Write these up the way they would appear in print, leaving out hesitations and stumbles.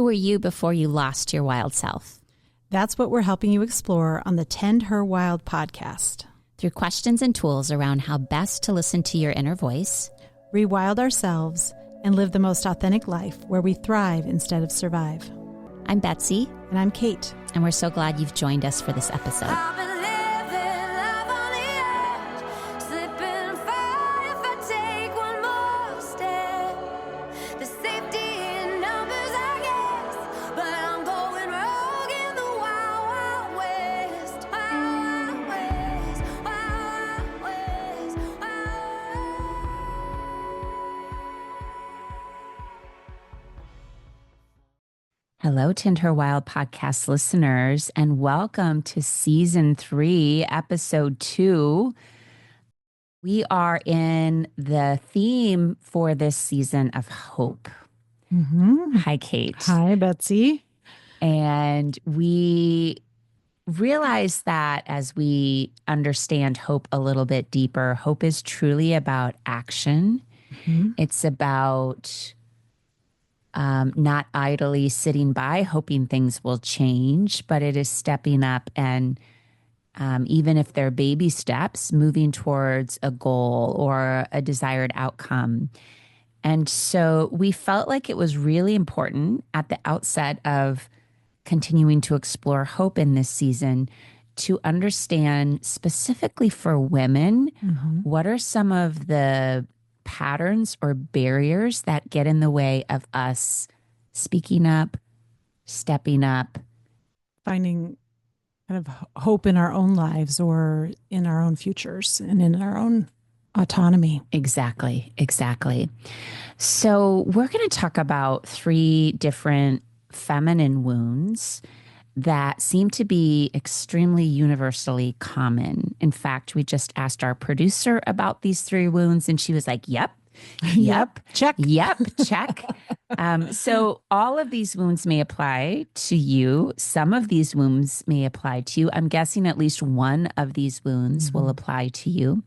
Who were you before you lost your wild self? That's what we're helping you explore on the Tend Her Wild podcast. Through questions and tools around how best to listen to your inner voice, rewild ourselves, and live the most authentic life where we thrive instead of survive. I'm Betsy. And I'm Kate. And we're so glad you've joined us for this episode. Hello, Tend Her Wild podcast listeners, and welcome to season 3, episode 2. We are in the theme for this season of hope. Mm-hmm. Hi, Kate. Hi, Betsy. And we realize that as we understand hope a little bit deeper, hope is truly about action. Mm-hmm. It's about not idly sitting by hoping things will change, but it is stepping up and even if they're baby steps, moving towards a goal or a desired outcome. And so we felt like it was really important at the outset of continuing to explore hope in this season to understand specifically for women, what are some of the patterns or barriers that get in the way of us speaking up, stepping up, finding kind of hope in our own lives or in our own futures and in our own autonomy. Exactly. So we're going to talk about 3 different feminine wounds that seem to be extremely universally common. In fact, we just asked our producer about these 3 wounds, and she was like, yep, check. Yep, check. So all of these wounds may apply to you. Some of these wounds may apply to you. I'm guessing at least one of these wounds will apply to you.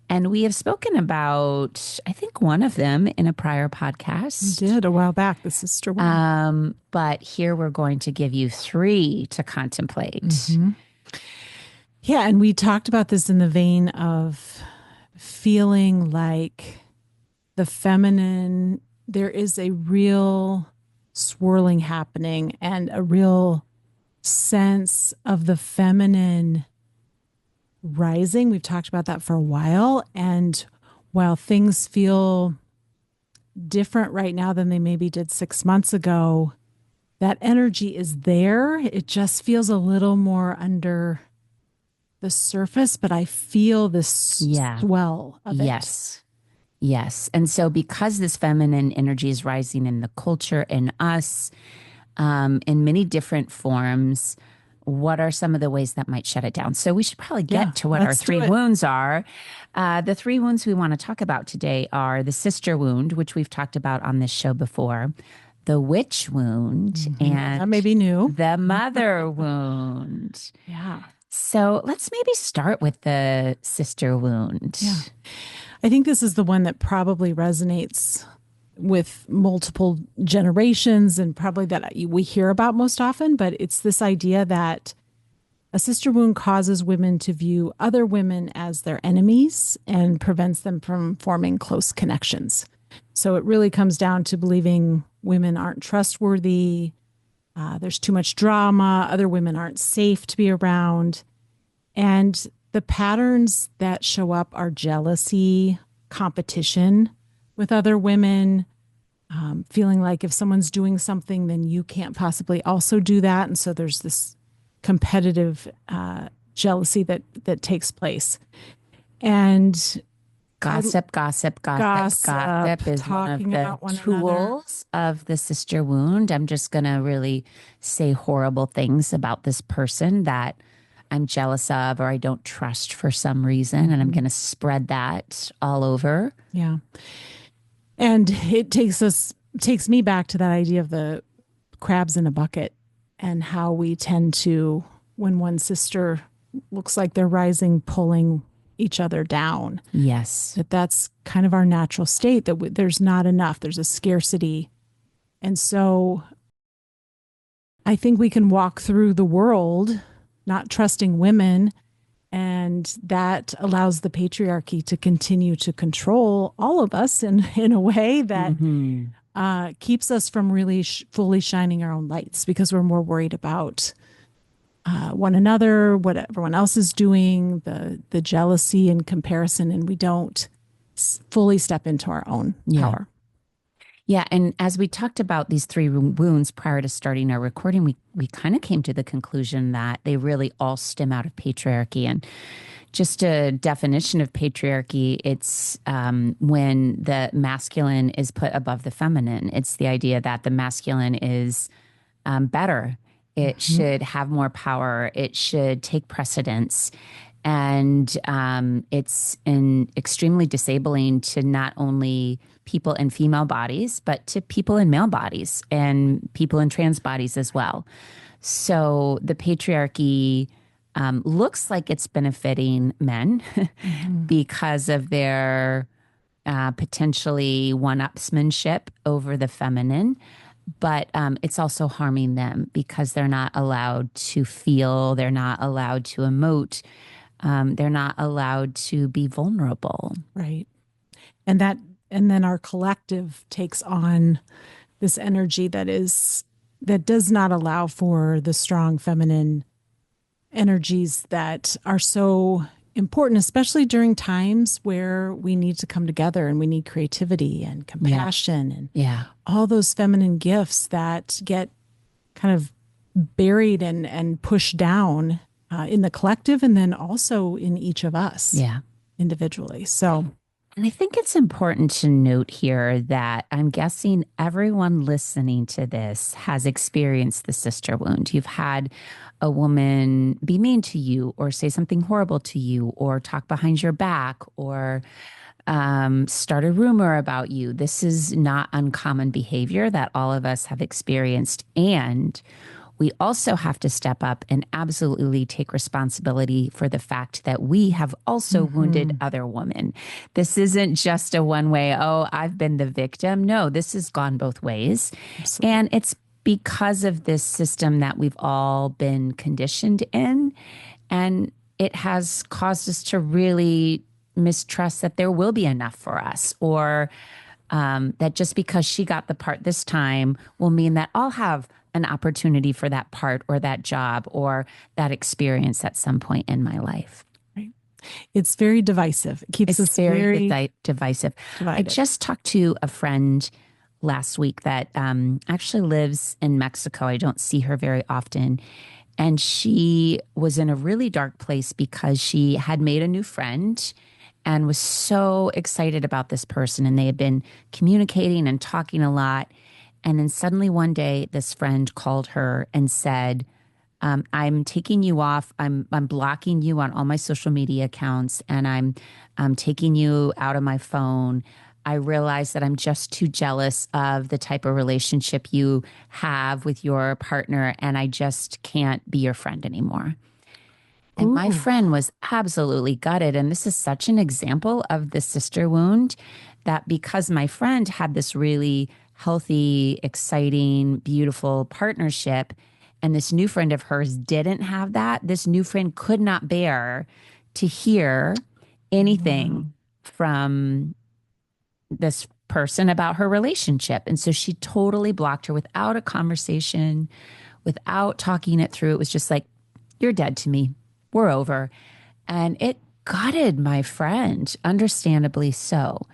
And we have spoken about, I think, one of them in a prior podcast. We did a while back, the sister one. But here we're going to give you 3 to contemplate. Mm-hmm. Yeah, and we talked about this in the vein of feeling like the feminine, there is a real swirling happening and a real sense of the feminine rising. We've talked about that for a while. And while things feel different right now than they maybe did 6 months ago, that energy is there. It just feels a little more under the surface, but I feel this swell of it. Yes. And so because this feminine energy is rising in the culture, in us, in many different forms, what are some of the ways that might shut it down? So we should probably get to what our 3 wounds are. The 3 wounds we want to talk about today are the sister wound, which we've talked about on this show before, the witch wound, and that may be new, the mother wound. Yeah. So let's maybe start with the sister wound. Yeah. I think this is the one that probably resonates with multiple generations and probably that we hear about most often, but it's this idea that a sister wound causes women to view other women as their enemies and prevents them from forming close connections. So it really comes down to believing women aren't trustworthy, there's too much drama, other women aren't safe to be around. And the patterns that show up are jealousy, competition with other women, feeling like if someone's doing something, then you can't possibly also do that. And so there's this competitive jealousy that takes place. And Gossip is one of the tools of the sister wound. I'm just going to really say horrible things about this person that I'm jealous of or I don't trust for some reason. And I'm going to spread that all over. Yeah. And it takes me back to that idea of the crabs in a bucket and how we tend to, when one sister looks like they're rising, pulling each other down. Yes. That's kind of our natural state, that there's not enough. There's a scarcity. And so I think we can walk through the world not trusting women, and that allows the patriarchy to continue to control all of us in a way that Mm-hmm. keeps us from really fully shining our own lights, because we're more worried about one another, what everyone else is doing, the jealousy and comparison, and we don't fully step into our own Yeah. power. Yeah, and as we talked about these three wounds prior to starting our recording, we kind of came to the conclusion that they really all stem out of patriarchy. And just a definition of patriarchy, it's when the masculine is put above the feminine. It's the idea that the masculine is better. It Mm-hmm. should have more power. It should take precedence. And it's extremely disabling to not only people in female bodies, but to people in male bodies and people in trans bodies as well. So the patriarchy looks like it's benefiting men Mm-hmm. because of their potentially one-upsmanship over the feminine. But it's also harming them because they're not allowed to feel, they're not allowed to emote, they're not allowed to be vulnerable. Right. And that, and then our collective takes on this energy that does not allow for the strong feminine energies that are so important, especially during times where we need to come together and we need creativity and Yeah. compassion and Yeah. all those feminine gifts that get kind of buried and pushed down in the collective, and then also in each of us Yeah. individually. So, And I think it's important to note here that I'm guessing everyone listening to this has experienced the sister wound. You've had a woman be mean to you or say something horrible to you or talk behind your back or start a rumor about you. This is not uncommon behavior that all of us have experienced. And we also have to step up and absolutely take responsibility for the fact that we have also wounded other women. This isn't just a one way, oh, I've been the victim. No, this has gone both ways. absolutely. And it's because of this system that we've all been conditioned in. And it has caused us to really mistrust that there will be enough for us, or that just because she got the part this time will mean that I'll have an opportunity for that part or that job or that experience at some point in my life. Right. It's very divisive. It keeps It's us very very divisive. I divided. just talked to a friend last week that actually lives in Mexico. I don't see her very often. And she was in a really dark place because she had made a new friend and was so excited about this person. And they had been communicating and talking a lot. And then suddenly one day, this friend called her and said, I'm taking you off. I'm blocking you on all my social media accounts, and I'm taking you out of my phone. I realize that I'm just too jealous of the type of relationship you have with your partner, and I just can't be your friend anymore. And my Ooh, friend was absolutely gutted. And this is such an example of the sister wound, that because my friend had this really healthy, exciting, beautiful partnership, and this new friend of hers didn't have that, this new friend could not bear to hear wow. anything from this person about her relationship. And so she totally blocked her without a conversation, without talking it through. It was just like, you're dead to me. We're over. And it gutted my friend, understandably so.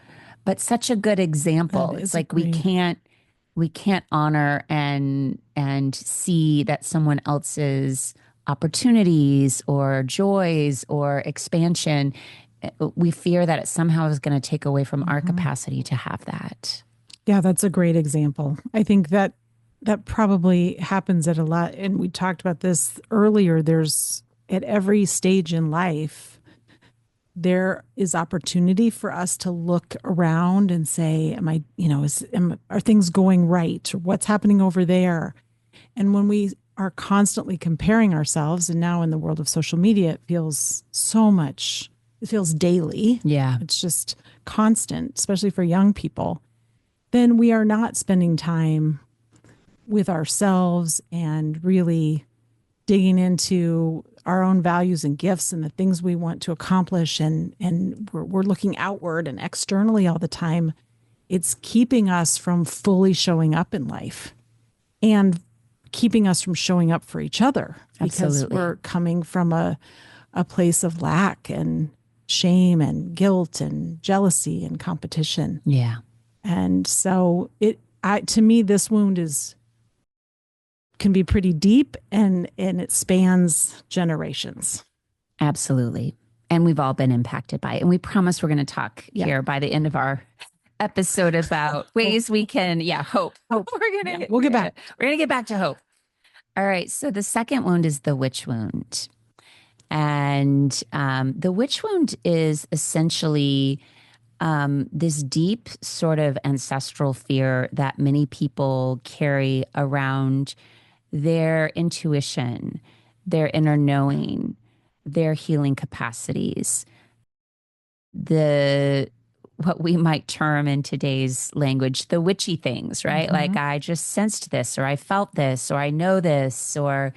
But such a good That example. It's is like great. we can't honor and see that someone else's opportunities or joys or expansion. We fear that it somehow is going to take away from our Mhm. capacity to have that. Yeah, that's a great example. I think that that probably happens at a lot. And we talked about this earlier. There's at every stage in life, there is opportunity for us to look around and say, am I, are things going right? Or what's happening over there? And when we are constantly comparing ourselves, and now in the world of social media, it feels so much, it feels daily. Yeah. It's just constant, especially for young people. Then we are not spending time with ourselves and really digging into our own values and gifts and the things we want to accomplish, and we're looking outward and externally all the time, it's keeping us from fully showing up in life and keeping us from showing up for each other because Absolutely. we're coming from a place of lack and shame and guilt and jealousy and competition. Yeah. And so to me, this wound can be pretty deep, and it spans generations. Absolutely. And we've all been impacted by it. And we promise we're going to talk Yeah. here by the end of our episode about ways we can, hope. We'll get back. We're going to get back to hope. All right. So the second wound is the witch wound. And the witch wound is essentially this deep sort of ancestral fear that many people carry around their intuition, their inner knowing, their healing capacities, what we might term in today's language, the witchy things, right? Mm-hmm. Like I just sensed this, or I felt this, or I know this, or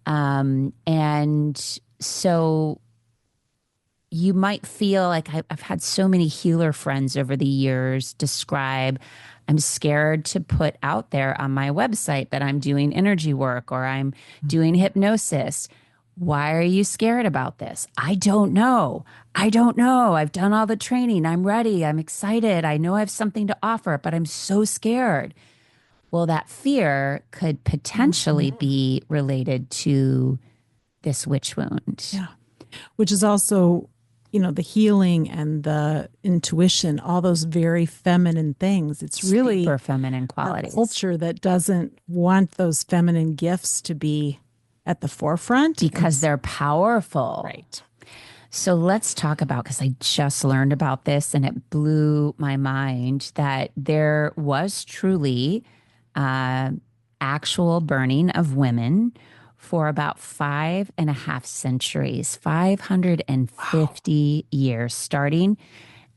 and so you might feel like I've had so many healer friends over the years describe, I'm scared to put out there on my website that I'm doing energy work or I'm doing hypnosis. Why are you scared about this? I don't know. I don't know. I've done all the training. I'm ready. I'm excited. I know I have something to offer, but I'm so scared. Well, that fear could potentially be related to this witch wound. Yeah. Which is also, the healing and the intuition, all those very feminine things. It's really super feminine qualities. A culture that doesn't want those feminine gifts to be at the forefront because they're powerful. Right. So let's talk about, because I just learned about this and it blew my mind, that there was truly actual burning of women for about 5.5 centuries, 550 years, starting.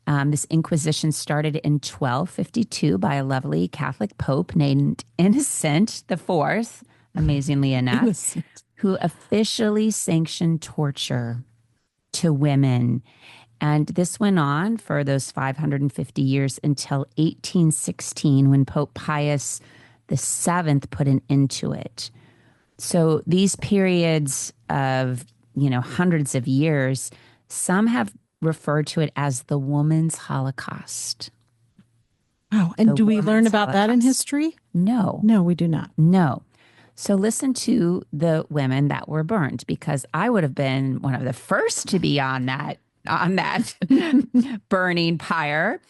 This Inquisition started in 1252 by a lovely Catholic Pope named Innocent IV, amazingly enough, who officially sanctioned torture to women. And this went on for those 550 years until 1816, when Pope Pius VII put an end to it. So these periods of, hundreds of years, some have referred to it as the woman's Holocaust. Wow. And do we learn about that in history? No. No, we do not. No. So listen to the women that were burned, because I would have been one of the first to be on that burning pyre.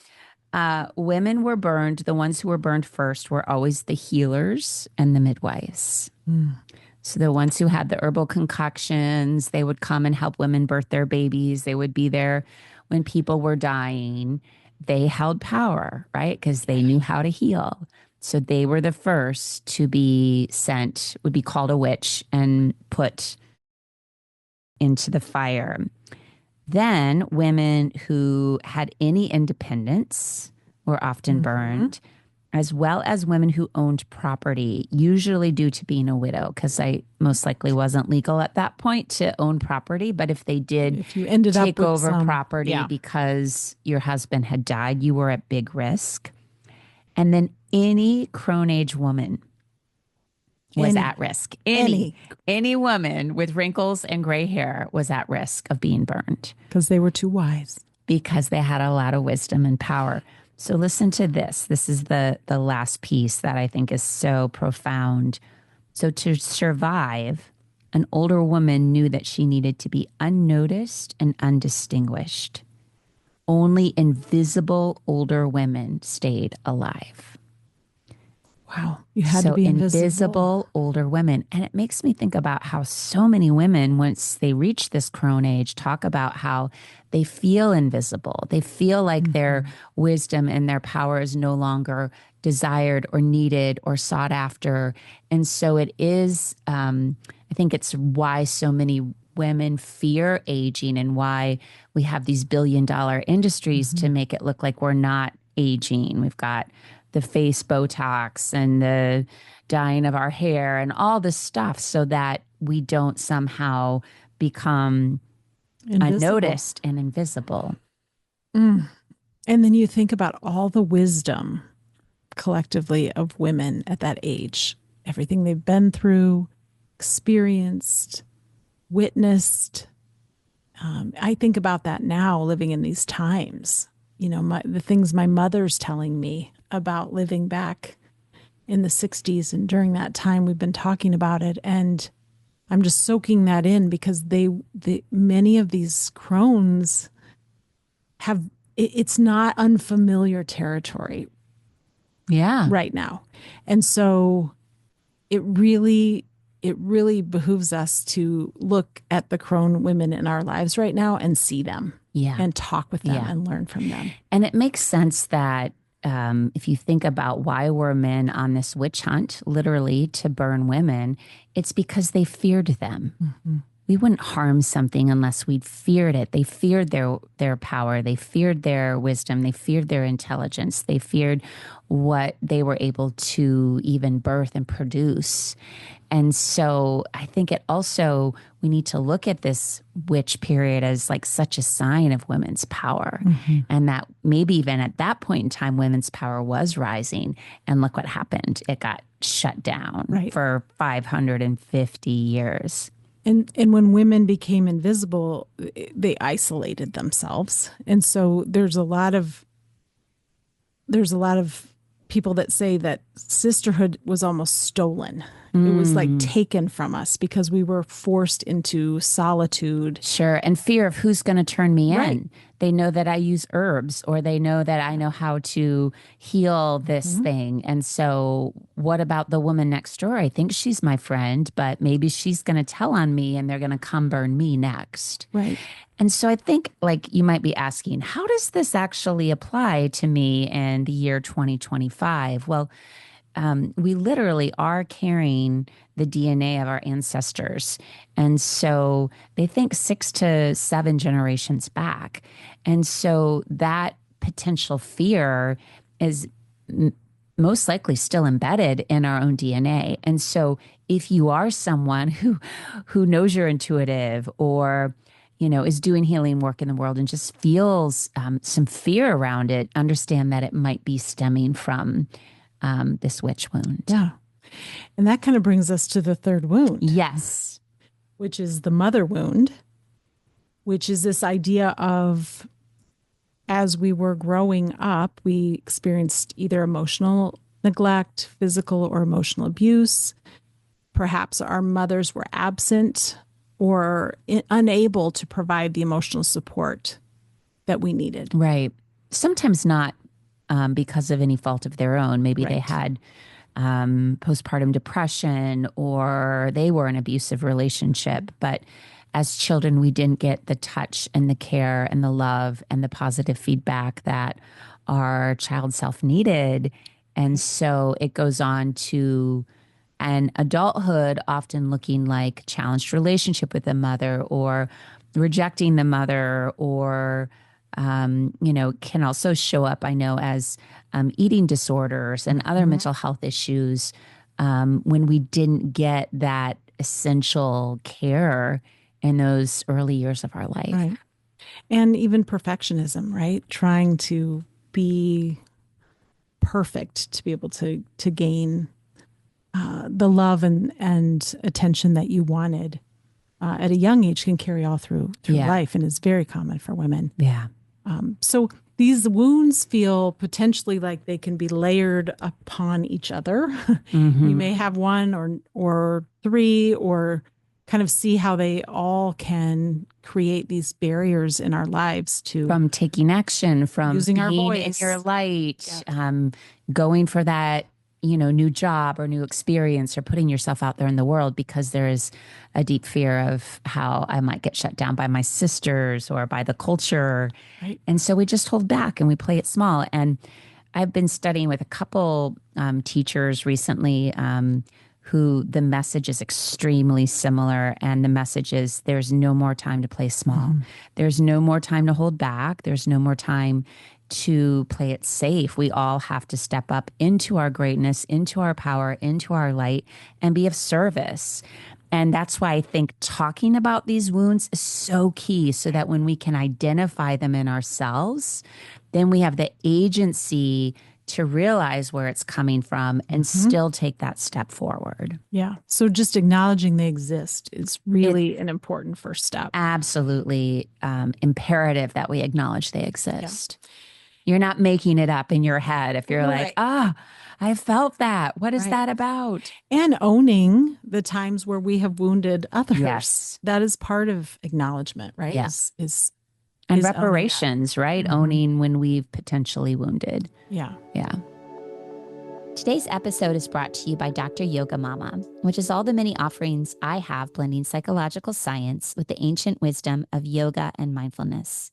Women were burned. The ones who were burned first were always the healers and the midwives. So the ones who had the herbal concoctions, they would come and help women birth their babies. They would be there when people were dying. They held power, right? Because they knew how to heal. So they were the first to be sent, would be called a witch, and put into the fire. Then women who had any independence were often burned, as well as women who owned property, usually due to being a widow, because I most likely wasn't legal at that point to own property. But if they did, if you ended take up with over property because your husband had died, you were at big risk. And then any crone age woman was at risk. Any woman with wrinkles and gray hair was at risk of being burned. Because they were too wise. Because they had a lot of wisdom and power. So listen to this. This is the last piece that I think is so profound. So to survive, an older woman knew that she needed to be unnoticed and undistinguished. Only invisible older women stayed alive. Wow. You had to be invisible older women. And it makes me think about how so many women, once they reach this crone age, talk about how they feel invisible. They feel like their wisdom and their power is no longer desired or needed or sought after. And so it is, I think it's why so many women fear aging, and why we have these billion-dollar industries to make it look like we're not aging. We've got the face Botox and the dyeing of our hair and all this stuff so that we don't somehow become Invisible. unnoticed and invisible. Mm. And then you think about all the wisdom collectively of women at that age, everything they've been through, experienced, witnessed. I think about that now, living in these times. You know, the things my mother's telling me about living back in the 60s and during that time we've been talking about it, and I'm just soaking that in because many of these crones have it's not unfamiliar territory Yeah. right now. And so it really behooves us to look at the crone women in our lives right now and see them, Yeah. and talk with them Yeah. and learn from them. And it makes sense that if you think about why were men on this witch hunt, literally to burn women, it's because they feared them. Mm-hmm. We wouldn't harm something unless we'd feared it. They feared their power. They feared their wisdom. They feared their intelligence. They feared what they were able to even birth and produce. And so I think it also, we need to look at this witch period as like such a sign of women's power. Mm-hmm. And that maybe even at that point in time, women's power was rising. And look what happened. It got shut down for 550 years. And when women became invisible, they isolated themselves. And so there's a lot of people that say that sisterhood was almost stolen. It was like taken from us because we were forced into solitude. Sure. And fear of who's going to turn me Right. in. They know that I use herbs, or they know that I know how to heal this thing. And so what about the woman next door? I think she's my friend, but maybe she's going to tell on me and they're going to come burn me next. Right. And so I think, like, you might be asking, how does this actually apply to me in the year 2025? Well, we literally are carrying the DNA of our ancestors. And so they think 6 to 7 generations back. And so that potential fear is most likely still embedded in our own DNA. And so if you are someone who knows you're intuitive, or is doing healing work in the world and just feels some fear around it, understand that it might be stemming from this witch wound. Yeah. And that kind of brings us to the third wound. Yes. Which is the mother wound, which is this idea of, as we were growing up, we experienced either emotional neglect, physical or emotional abuse. Perhaps our mothers were absent or unable to provide the emotional support that we needed. Right. Sometimes not because of any fault of their own. Maybe they had postpartum depression, or they were in an abusive relationship. But as children, we didn't get the touch and the care and the love and the positive feedback that our child self needed. And so it goes on to an adulthood, often looking like challenged relationship with the mother, or rejecting the mother, or can also show up, I know, as eating disorders and other mental health issues when we didn't get that essential care in those early years of our life. Right. And even perfectionism, right? Trying to be perfect to be able to gain the love and attention that you wanted at a young age can carry all through life, and is very common for women. Yeah. So these wounds feel potentially like they can be layered upon each other. Mm-hmm. You may have one or three, or kind of see how they all can create these barriers in our lives from taking action, from using our being voice in your light, going for that new job or new experience, or putting yourself out there in the world, because there is a deep fear of how I might get shut down by my sisters or by the culture. Right. And so we just hold back and we play it small. And I've been studying with a couple teachers recently who the message is extremely similar. And the message is, there's no more time to play small. Mm-hmm. There's no more time to hold back. There's no more time to play it safe. We all have to step up into our greatness, into our power, into our light, and be of service. And that's why I think talking about these wounds is so key, so that when we can identify them in ourselves, then we have the agency to realize where it's coming from and still take that step forward. Yeah. So just acknowledging they exist is really an important first step. Absolutely imperative that we acknowledge they exist. Yeah. You're not making it up in your head if you're like, I felt that. What is that about? And owning the times where we have wounded others. Yes. That is part of acknowledgement, right? Yes. And reparations, right? Owning when we've potentially wounded. Yeah. Yeah. Today's episode is brought to you by Dr. Yoga Mama, which is all the many offerings I have blending psychological science with the ancient wisdom of yoga and mindfulness.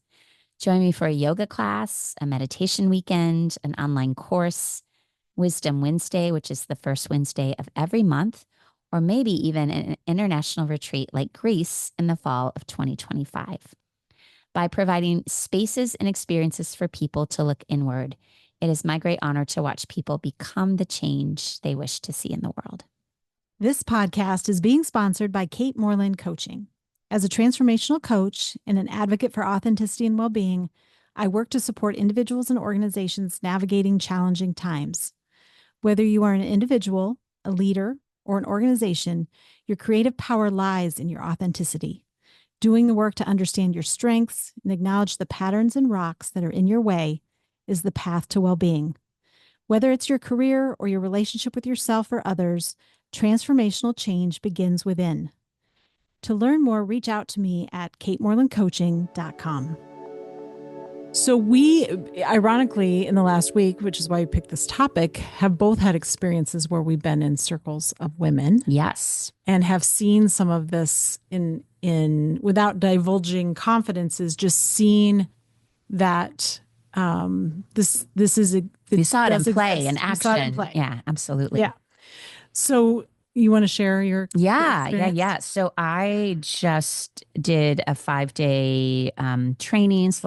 Join me for a yoga class, a meditation weekend, an online course, Wisdom Wednesday, which is the first Wednesday of every month, or maybe even an international retreat like Greece in the fall of 2025. By providing spaces and experiences for people to look inward, it is my great honor to watch people become the change they wish to see in the world. This podcast is being sponsored by Kate Moreland Coaching. As a transformational coach and an advocate for authenticity and well-being, I work to support individuals and organizations navigating challenging times. Whether you are an individual, a leader, or an organization, your creative power lies in your authenticity. Doing the work to understand your strengths and acknowledge the patterns and rocks that are in your way is the path to well-being. Whether it's your career or your relationship with yourself or others, transformational change begins within. To learn more, reach out to me at katemorelandcoaching.com. So we, ironically, in the last week, which is why we picked this topic, have both had experiences where we've been in circles of women. Yes. And have seen some of this in without divulging confidences, just seeing that this is a we saw it in play and action. Yeah, absolutely. Yeah. So you want to share your Yeah. So I just did a 5-day training /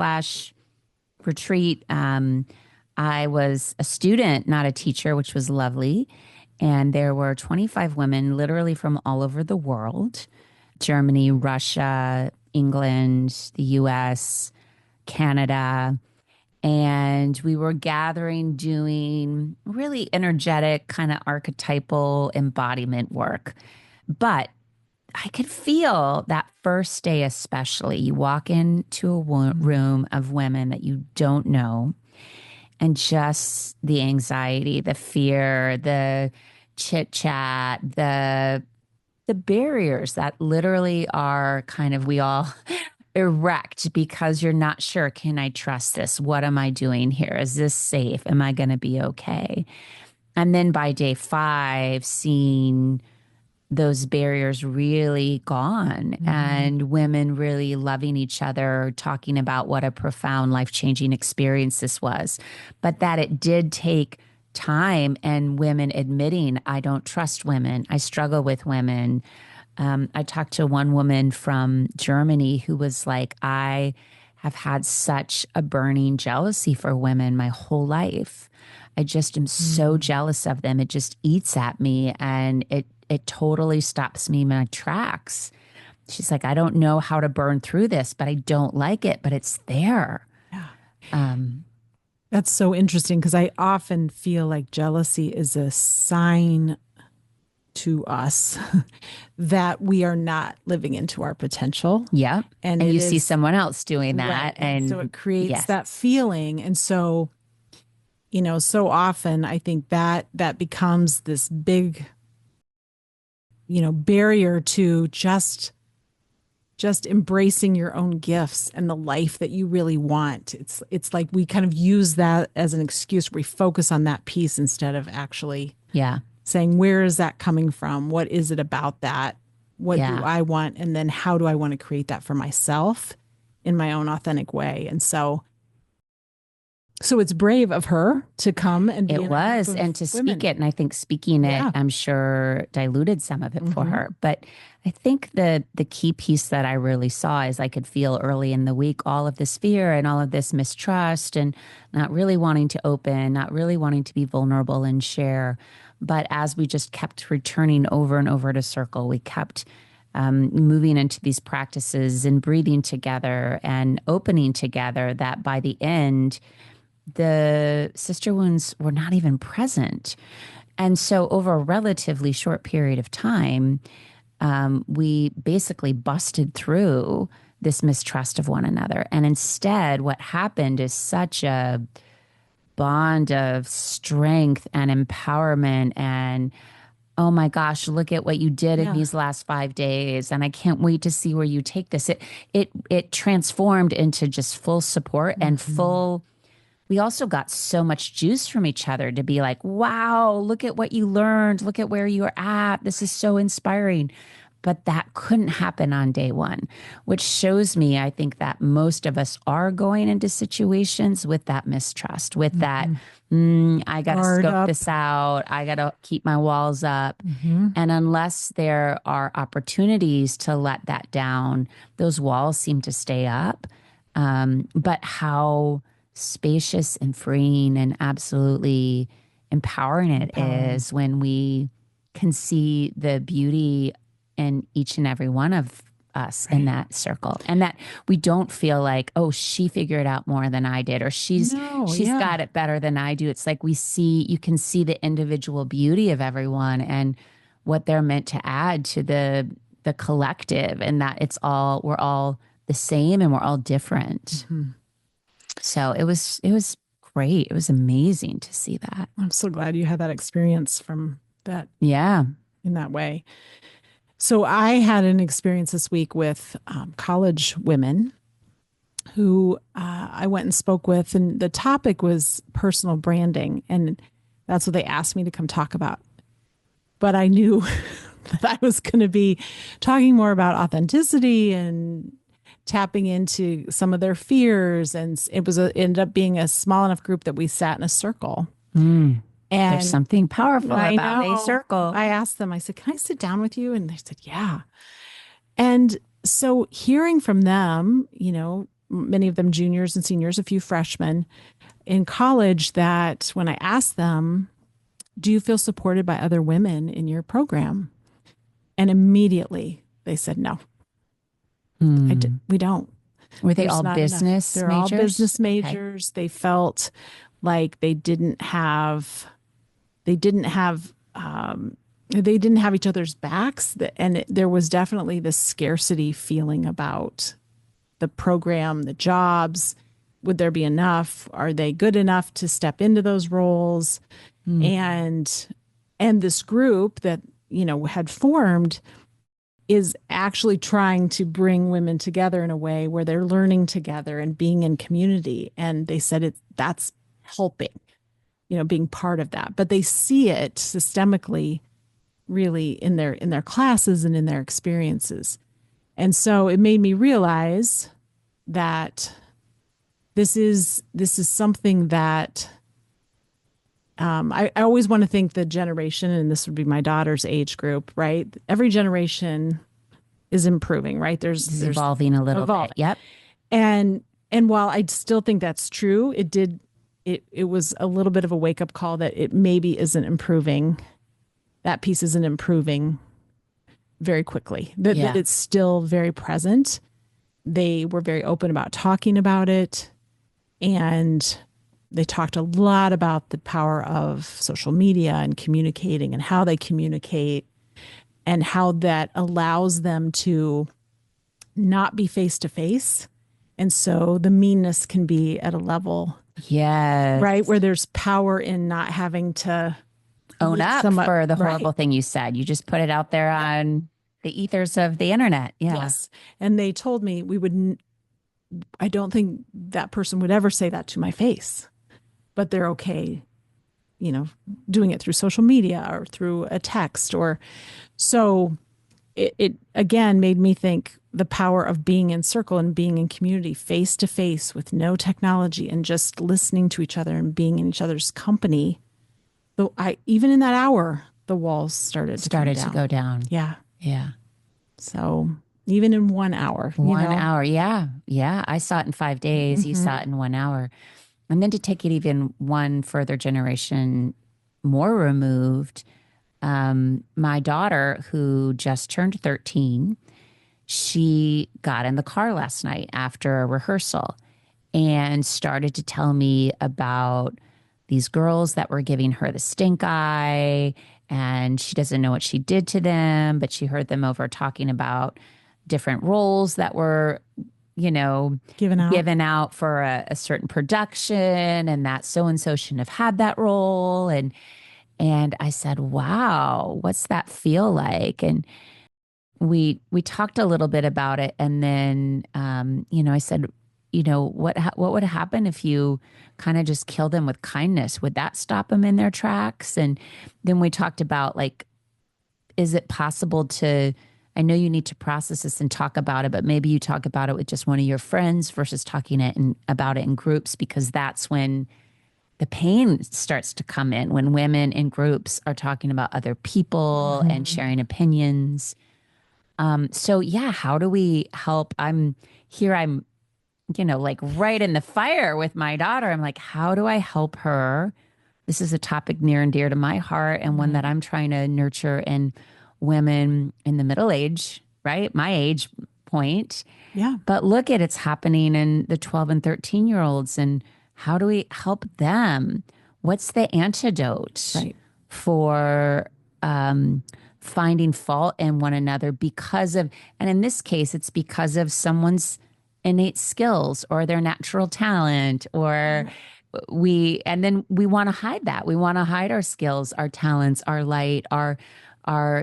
retreat. I was a student, not a teacher, which was lovely. And there were 25 women literally from all over the world: Germany, Russia, England, the US, Canada. And we were gathering, doing really energetic, kind of archetypal embodiment work. But I could feel that first day, especially, you walk into a room of women that you don't know, and just the anxiety, the fear, the chit chat, the barriers that literally are kind of, we all erect because you're not sure, can I trust this? What am I doing here? Is this safe? Am I going to be okay? And then by day 5, seeing those barriers really gone and women really loving each other, talking about what a profound, life-changing experience this was. But that it did take time, and women admitting, I don't trust women. I struggle with women. I talked to one woman from Germany who was like, I have had such a burning jealousy for women my whole life. I just am so jealous of them. It just eats at me, and it totally stops me in my tracks. She's like, I don't know how to burn through this, but I don't like it, but it's there. Yeah. That's so interesting, because I often feel like jealousy is a sign to us that we are not living into our potential. Yeah. And you see someone else doing that. Right. And so it creates that feeling. And so, so often I think that becomes this big, barrier to just embracing your own gifts and the life that you really want. It's like we kind of use that as an excuse where we focus on that piece instead of actually saying, where is that coming from? What is it about that? What do I want? And then how do I want to create that for myself in my own authentic way? And so So it's brave of her to come and be It in a group was, and of to speak women. it. And I think speaking it, Yeah. I'm sure diluted some of it for Hmm. her. But I think the key piece that I really saw is I could feel early in the week all of this fear and all of this mistrust and not really wanting to open, not really wanting to be vulnerable and share. But as we just kept returning over and over to circle, we kept moving into these practices and breathing together and opening together, that by the end, the sister wounds were not even present. And so, over a relatively short period of time, we basically busted through this mistrust of one another. And instead, what happened is such a bond of strength and empowerment and, oh my gosh, look at what you did in Yeah. these last 5 days. And I can't wait to see where you take this. It transformed into just full support and Hmm. full. We also got so much juice from each other to be like, wow, look at what you learned. Look at where you're at. This is so inspiring. But that couldn't happen on day one, which shows me, I think, that most of us are going into situations with that mistrust, with that, Hmm. I got to Guard scope up. this out. I got to keep my walls up. Hmm. And unless there are opportunities to let that down, those walls seem to stay up. But how spacious and freeing and absolutely empowering it Empowering. is when we can see the beauty in each and every one of us in Right. that circle, and that we don't feel like, oh, she figured it out more than I did, or No, she's yeah. got it better than I do. It's like you can see the individual beauty of everyone and what they're meant to add to the collective, and that we're all the same and we're all different. Hmm. So it was great. It was amazing to see that. I'm so glad you had that experience from that Yeah. in that way. So I had an experience this week with college women who I went and spoke with, and the topic was personal branding, and that's what they asked me to come talk about. But I knew that I was going to be talking more about authenticity and tapping into some of their fears, and ended up being a small enough group that we sat in a circle. Mm. There's And something powerful I about a know. circle. I asked them, I said, "Can I sit down with you?" And they said, "Yeah." And so hearing from them, many of them juniors and seniors, a few freshmen in college, that when I asked them, "Do you feel supported by other women in your program?" And immediately they said, "No, Hmm. we don't. Were they There's all not enough." business They're all majors? business Okay. majors. They felt like they didn't have they didn't have each other's backs, there was definitely this scarcity feeling about the program, the jobs. Would there be enough? Are they good enough to step into those roles? Hmm. And this group that had formed is actually trying to bring women together in a way where they're learning together and being in community. And they said that's helping, being part of that. But they see it systemically, really, in their classes and in their experiences. And so it made me realize that this is something that I always want to think the generation, and this would be my daughter's age group, right? Every generation is improving, right? It's There's evolving a little bit. evolving. Yep. And while I still think that's true, it was a little bit of a wake up call that it maybe isn't improving. That piece isn't improving very quickly. That Yeah. it's still very present. They were very open about talking about it, and they talked a lot about the power of social media and communicating and how they communicate and how that allows them to not be face to face. And so the meanness can be at a level, right, Yes. where there's power in not having to Own beat up someone. for the Right. horrible thing you said. You just put it out there Yep. on the ethers of the internet. Yeah. Yes. And they told me I don't think that person would ever say that to my face, but they're okay, you know, doing it through social media or through a text. Or so it again made me think, the power of being in circle and being in community face to face with no technology and just listening to each other and being in each other's company. Though even in that hour, the walls started to come Started to down. go down. Yeah. Yeah. So even in 1 hour, 1 hour. Yeah. Yeah. I saw it in 5 days. You saw it in 1 hour. And then to take it even one further generation more removed, my daughter, who just turned 13, she got in the car last night after a rehearsal and started to tell me about these girls that were giving her the stink eye. And she doesn't know what she did to them, but she heard them over talking about different roles that were, given out. given out for a certain production, and that so and so shouldn't have had that role. And I said, "Wow, what's that feel like?" And we talked a little bit about it, and then I said, what would happen if you kind of just kill them with kindness? Would that stop them in their tracks? And then we talked about, like, is it possible to? I know you need to process this and talk about it, but maybe you talk about it with just one of your friends versus talking about it in groups, because that's when the pain starts to come in, when women in groups are talking about other people and sharing opinions. So yeah, how do we help? I'm here, I'm, like right in the fire with my daughter. I'm like, how do I help her? This is a topic near and dear to my heart, and one that I'm trying to nurture in women in the middle age, right? My age point. Yeah. But look at it's happening in the 12 and 13-year-olds. And how do we help them? What's the antidote Right. for finding fault in one another and in this case, it's because of someone's innate skills or their natural talent, or and then we want to hide that. We want to hide our skills, our talents, our light, our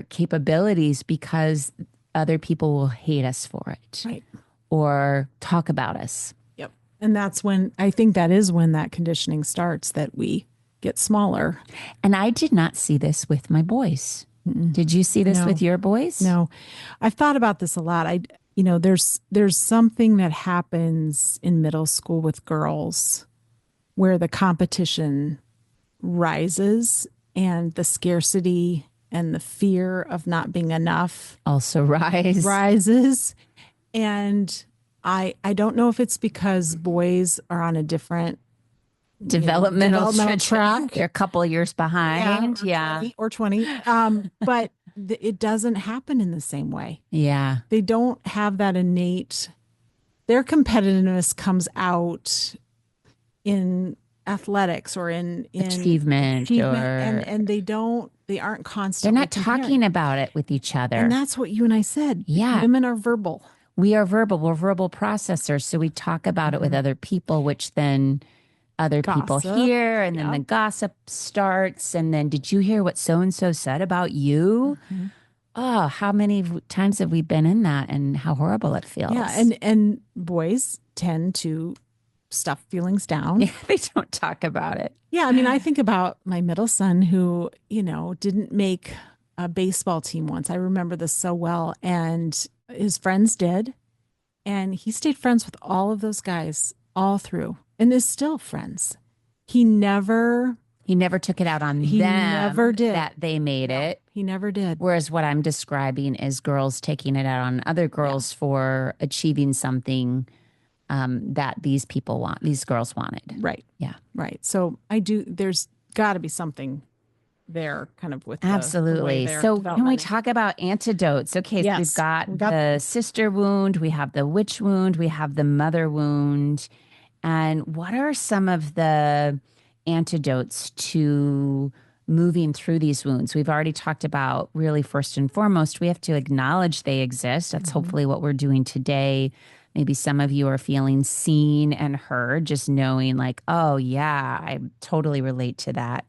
capabilities, because other people will hate us for it. Right. Or talk about us. Yep. And that's when I think that is when that conditioning starts, that we get smaller. And I did not see this with my boys. Did you see this No. with your boys? No. I've thought about this a lot. There's something that happens in middle school with girls where the competition rises and the scarcity and the fear of not being enough Also rises. And I don't know if it's because boys are on a different developmental track. They're a couple of years behind. Yeah. Or 20. But it doesn't happen in the same way. Yeah. They don't have that innate, their competitiveness comes out in athletics or in Achievement and they aren't they're constantly not comparing. talking about it with each other. And that's what you and I said. Yeah. Women are verbal. We are verbal. We're verbal processors. So we talk about it with other people, which then other people Gossip. hear, and then the gossip starts. And then, did you hear what so-and-so said about you? Oh, how many times have we been in that, and how horrible it feels? Yeah. And boys tend to stuff feelings down. Yeah, they don't talk about it. Yeah. I mean, I think about my middle son who, didn't make a baseball team once. I remember this so well. And his friends did. And he stayed friends with all of those guys all through and is still friends. He never took it out on He them never did. that they made it. He never did. Whereas what I'm describing is girls taking it out on other girls for achieving something that these girls wanted. Right. Yeah. Right. So there's got to be something there kind of with absolutely. So when we talk about antidotes, okay, yes. So we've got the sister wound, we have the witch wound, we have the mother wound. And what are some of the antidotes to moving through these wounds? We've already talked about, really, first and foremost, we have to acknowledge they exist. That's hopefully what we're doing today. Maybe some of you are feeling seen and heard, just knowing like, oh yeah, I totally relate to that.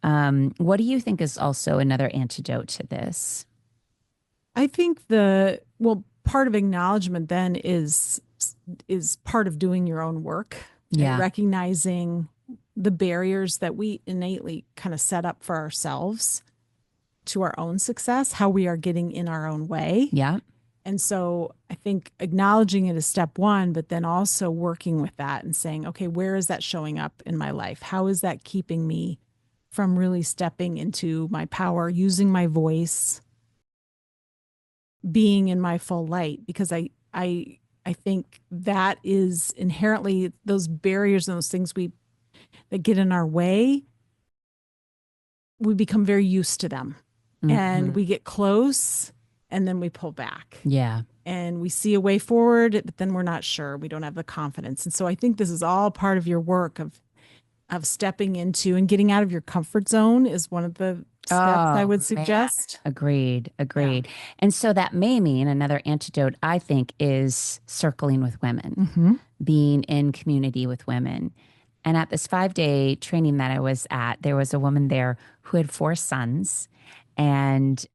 What do you think is also another antidote to this? I think part of acknowledgement then is part of doing your own work. Yeah. And recognizing the barriers that we innately kind of set up for ourselves to our own success, how we are getting in our own way. Yeah. And so I think acknowledging it is step one, but then also working with that and saying, okay, where is that showing up in my life? How is that keeping me from really stepping into my power, using my voice, being in my full light? Because I think that is inherently those barriers and those things that get in our way, we become very used to them. And we get close and then we pull back. Yeah. And we see a way forward, but then we're not sure. We don't have the confidence. And so I think this is all part of your work of stepping into and getting out of your comfort zone is one of the steps I Oh, would man. suggest. Agreed. Yeah. Agreed. And so that may mean another antidote, I think, is circling with women, being in community with women. And at this 5-day training that I was at, there was a woman there who had 4 sons, and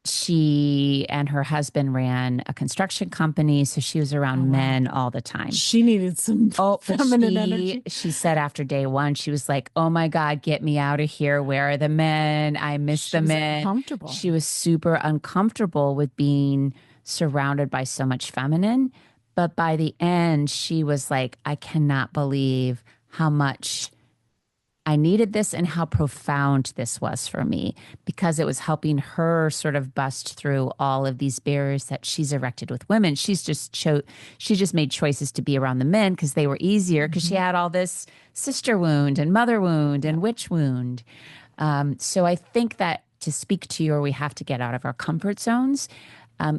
she and her husband ran a construction company. So she was around men all the time. She needed some Oh, but feminine energy. she said after day 1, she was like, "Oh my God, get me out of here. Where are the men? I miss She the was men." uncomfortable. She was super uncomfortable with being surrounded by so much feminine. But by the end, she was like, "I cannot believe how much I needed this and how profound this was for me," because it was helping her sort of bust through all of these barriers that she's erected with women. She just made choices to be around the men because they were easier, because she had all this sister wound and mother wound and witch wound. So I think that, to speak to your, we have to get out of our comfort zones.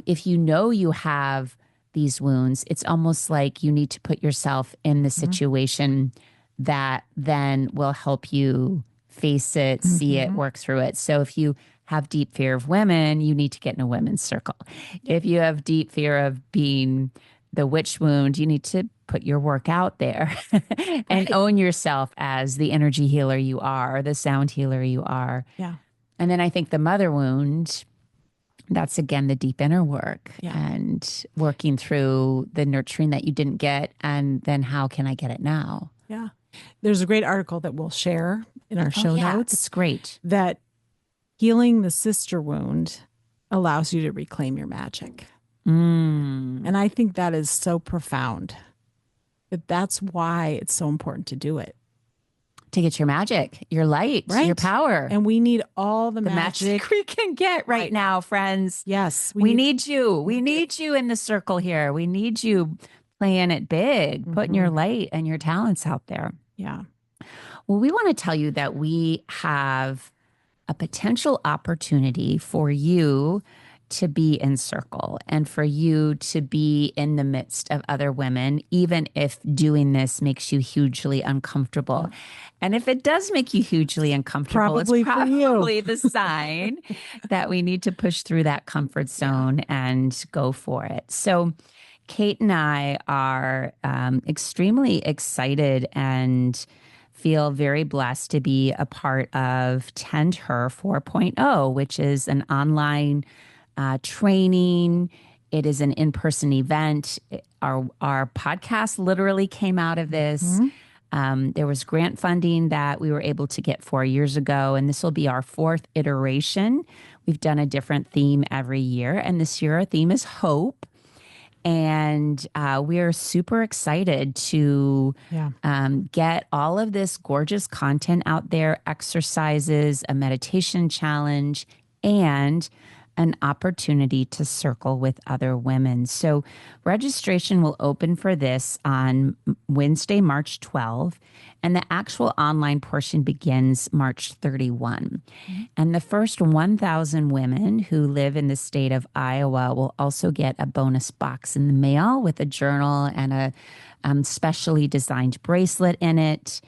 If you know you have these wounds, it's almost like you need to put yourself in the situation that then will help you face it, see it, work through it. So if you have deep fear of women, you need to get in a women's circle. If you have deep fear of being the witch wound, you need to put your work out there and own yourself as the energy healer you are, the sound healer you are. Yeah. And then I think the mother wound, that's again the deep inner work and working through the nurturing that you didn't get. And then how can I get it now? Yeah. There's a great article that we'll share in our show notes. It's great. That healing the sister wound allows you to reclaim your magic. And I think that is so profound. That's why it's so important to do it. To get your magic, your light, your power. And we need all the magic we can get right now, friends. Yes. We need you. We need you in the circle here. We need you playing it big, putting your light and your talents out there. Yeah. Well, we want to tell you that we have a potential opportunity for you to be in circle and for you to be in the midst of other women, even if doing this makes you hugely uncomfortable. And if it does make you hugely uncomfortable, it's probably the sign that we need to push through that comfort zone and go for it. So Kate and I are extremely excited and feel very blessed to be a part of Tend Her 4.0, which is an online training. It is an in-person event. Our podcast literally came out of this. There was grant funding that we were able to get 4 years ago, and this will be our 4th iteration. We've done a different theme every year, and this year our theme is hope. And we're super excited to get all of this gorgeous content out there, exercises, a meditation challenge, and an opportunity to circle with other women. So registration will open for this on Wednesday, March 12th, and the actual online portion begins March 31. And the first 1,000 women who live in the state of Iowa will also get a bonus box in the mail with a journal and a specially designed bracelet in it.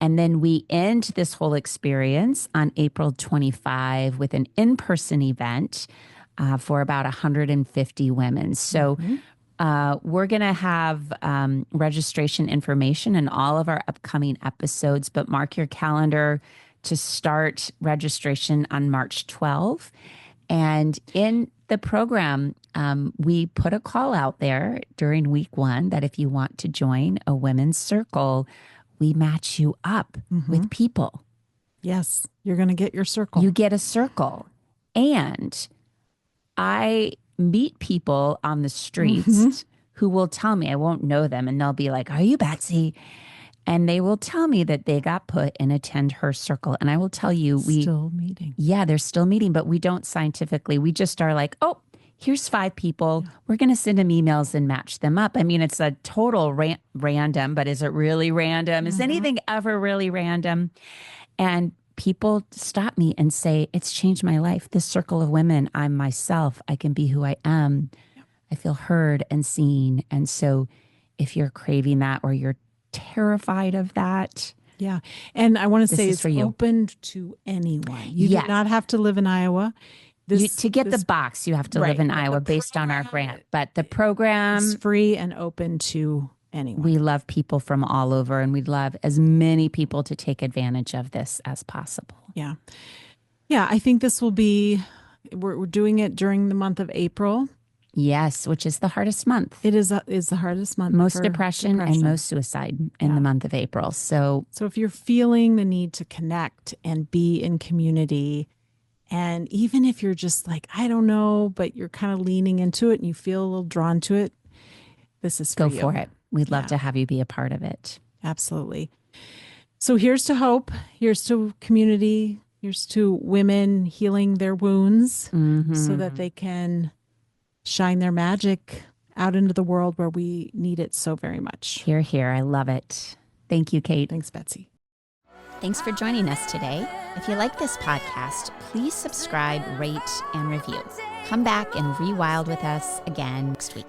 And then we end this whole experience on April 25 with an in-person event for about 150 women. So we're going to have registration information in all of our upcoming episodes, but mark your calendar to start registration on March 12th. And in the program, we put a call out there during week 1 that if you want to join a women's circle, we match you up with people. Yes, you're going to get your circle. You get a circle. And I meet people on the Mm-hmm. streets who will tell me, I won't know them, and they'll be like, "Are you Betsy?" And they will tell me that they got put in a tend her circle. And I will tell you, Still meeting. yeah, they're still meeting, but we don't scientifically. We just are like, oh, here's 5 people. We're going to send them emails and match them up. I mean, it's a total random, but is it really random? Is Mm-hmm. anything ever really random? And people stop me and say, it's changed my life. This circle of women, I'm myself. I can be who I am. I feel heard and seen. And so if you're craving that or you're terrified of that, Yeah. And I want to this say is it's for you. open to anyone. You do Yes. not have to live in Iowa. To get the box, you have to live Right. in But the Iowa based on our program grant. But the is program, free and open to anyone. we love people from all over, and we'd love as many people to take advantage of this as possible. Yeah. Yeah. I think this will be, we're doing it during the month of April. Yes, which is the hardest month. It is the hardest month. Most for depression and most suicide in the month of April. So if you're feeling the need to connect and be in community, and even if you're just like, I don't know, but you're kind of leaning into it and you feel a little drawn to it, this is go you. for it. We'd love to have you be a part of it. Absolutely. So here's to hope. Here's to community. Here's to women healing their wounds so that they can shine their magic out into the world where we need it so very much. Hear, hear. I love it. Thank you, Kate. Thanks, Betsy. Thanks for joining us today. If you like this podcast, please subscribe, rate, and review. Come back and rewild with us again next week.